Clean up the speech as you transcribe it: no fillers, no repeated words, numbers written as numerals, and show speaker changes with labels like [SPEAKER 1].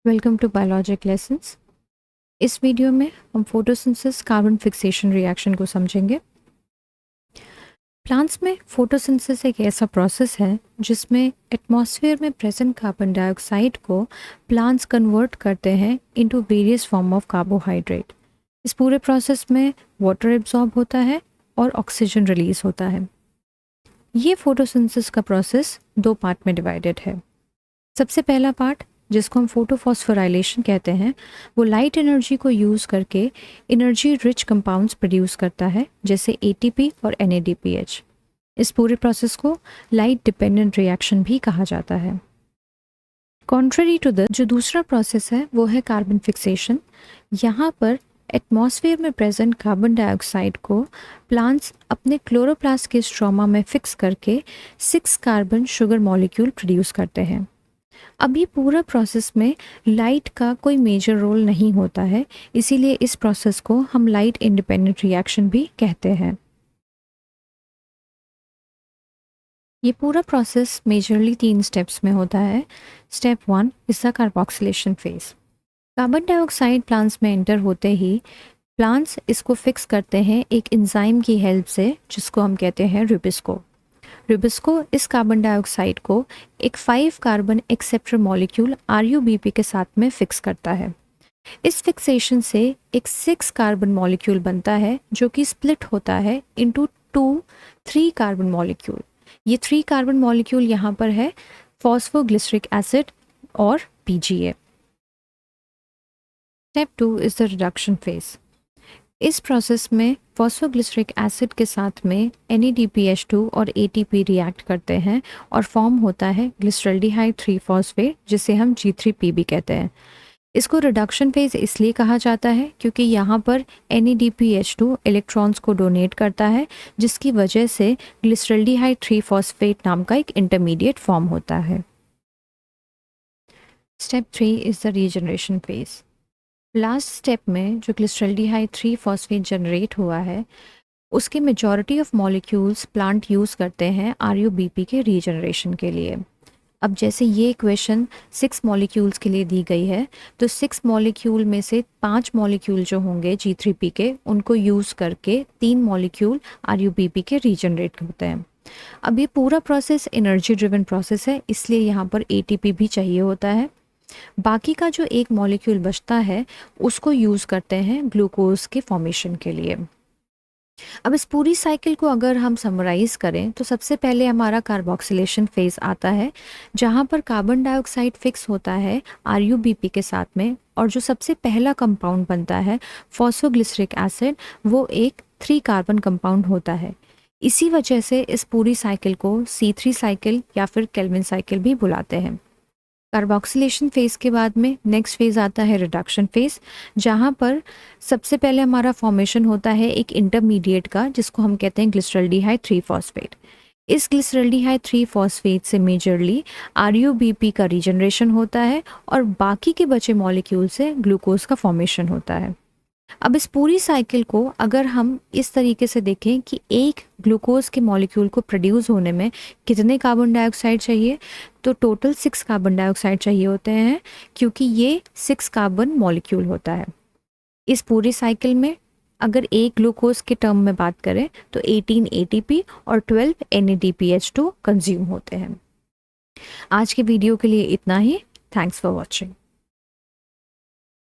[SPEAKER 1] Welcome to biologic lessons. इस video में हम फोटोसिंथेसिस कार्बन फिक्सेशन रिएक्शन को समझेंगे। प्लांट्स में फोटोसिंथेसिस एक ऐसा प्रोसेस है जिसमें एटमॉस्फेयर में प्रेजेंट कार्बन डाइऑक्साइड को प्लांट्स कन्वर्ट करते हैं into various form of carbohydrate. इस पूरे प्रोसेस में वाटर एब्जॉर्ब होता है और ऑक्सीजन रिलीज होता है। ये फोटोसिंथेसिस का प्रोसेस दो पार्ट में डिवाइडेड है। सबसे पहला पार्ट, जिसको हम फोटोफॉस्फोराइलेशन कहते हैं, वो लाइट एनर्जी को यूज़ करके एनर्जी रिच कंपाउंड्स प्रोड्यूस करता है, जैसे एटीपी और NADPH। इस पूरे प्रोसेस को लाइट डिपेंडेंट रिएक्शन भी कहा जाता है। कॉन्ट्ररी टू द जो दूसरा प्रोसेस है वो है कार्बन फिक्सेशन। यहाँ पर एटमॉस्फेयर में प्रेजेंट कार्बन डाइऑक्साइड को प्लांट्स अपने क्लोरोप्लास्ट के स्ट्रोमा में फिक्स करके 6 कार्बन शुगर मॉलिक्यूल प्रोड्यूस करते हैं। अब ये पूरा प्रोसेस में लाइट का कोई मेजर रोल नहीं होता है, इसीलिए इस प्रोसेस को हम लाइट इंडिपेंडेंट रिएक्शन भी कहते हैं। ये पूरा प्रोसेस मेजरली 3 स्टेप्स में होता है। Step 1 is the carboxylation phase. Carbon dioxide plants में एंटर होते ही प्लांट्स इसको फिक्स करते हैं एक एंजाइम की हेल्प से, जिसको हम कहते हैं रुबिस्को। रुबिस्को इस कार्बन डाइऑक्साइड को एक 5 कार्बन एक्सेप्टर मॉलिक्यूल RuBP के साथ में फिक्स करता है। इस फिक्सेशन से एक 6 कार्बन मॉलिक्यूल बनता है, जो कि स्प्लिट होता है इनटू 3 कार्बन मॉलिक्यूल। ये 3 कार्बन मॉलिक्यूल यहाँ पर है फॉस्फोग्लिसरिक एसिड और PGA। Step 2 is the reduction phase. इस प्रोसेस में फॉस्फोग्लिसरिक एसिड के साथ में NADPH2 और ATP रिएक्ट करते हैं और फॉर्म होता है ग्लिसरल्डिहाइड 3 फॉस्फेट, जिसे हम G3P भी कहते हैं। इसको रिडक्शन फेज इसलिए कहा जाता है क्योंकि यहाँ पर NADPH2 इलेक्ट्रॉन्स को डोनेट करता है, जिसकी वजह से ग्लिसरल्डिहाइड 3 फॉस्फेट नाम का एक इंटरमीडिएट फॉर्म होता है। Step 3 is the regeneration phase. Last step में जो ग्लिसरल्डिहाइड 3 फॉस्फेट जनरेट हुआ है, उसके majority of molecules plant use करते हैं RuBP के रीजनरेशन के लिए। अब जैसे ये इक्वेशन 6 मॉलिक्यूल्स के लिए दी गई है, तो 6 मॉलिक्यूल में से 5 मॉलिक्यूल जो होंगे G3P के, उनको यूज़ करके 3 मॉलिक्यूल RuBP के रीजनरेट होते हैं। अब ये पूरा प्रोसेस एनर्जी ड्रिवन प्रोसेस है, इसलिए यहाँ पर ATP भी चाहिए होता है। बाकी का जो एक मॉलिक्यूल बचता है उसको यूज़ करते हैं ग्लूकोज के फॉर्मेशन के लिए। अब इस पूरी साइकिल को अगर हम समराइज करें तो सबसे पहले हमारा कार्बोक्सिलेशन फेज आता है, जहाँ पर कार्बन डाइऑक्साइड फिक्स होता है RuBP के साथ में, और जो सबसे पहला कंपाउंड बनता है फॉस्फोग्लिसरिक एसिड, वो एक 3 कार्बन कंपाउंड होता है। इसी वजह से इस पूरी साइकिल को C3 साइकिल या फिर केल्विन साइकिल भी बुलाते हैं। कार्बोक्सिलेशन फेज के बाद में नेक्स्ट फेज आता है रिडक्शन फेज, जहाँ पर सबसे पहले हमारा फॉर्मेशन होता है एक इंटरमीडिएट का, जिसको हम कहते हैं ग्लिसरल्डिहाइड 3 फॉस्फेट। इस ग्लिसरल्डिहाइड 3 फॉस्फेट से मेजरली RuBP का रीजनरेशन होता है और बाकी के बचे मॉलिक्यूल से ग्लूकोज का फॉर्मेशन होता है। अब इस पूरी साइकिल को अगर हम इस तरीके से देखें कि एक ग्लूकोज के मॉलिक्यूल को प्रोड्यूस होने में कितने कार्बन डाइऑक्साइड चाहिए, तो टोटल 6 कार्बन डाइऑक्साइड चाहिए होते हैं, क्योंकि ये 6 कार्बन मॉलिक्यूल होता है। इस पूरी साइकिल में अगर एक ग्लूकोज के टर्म में बात करें तो 18 ATP और 12 NADPH2 कंज्यूम होते हैं। आज के वीडियो के लिए इतना ही। Thanks for watching.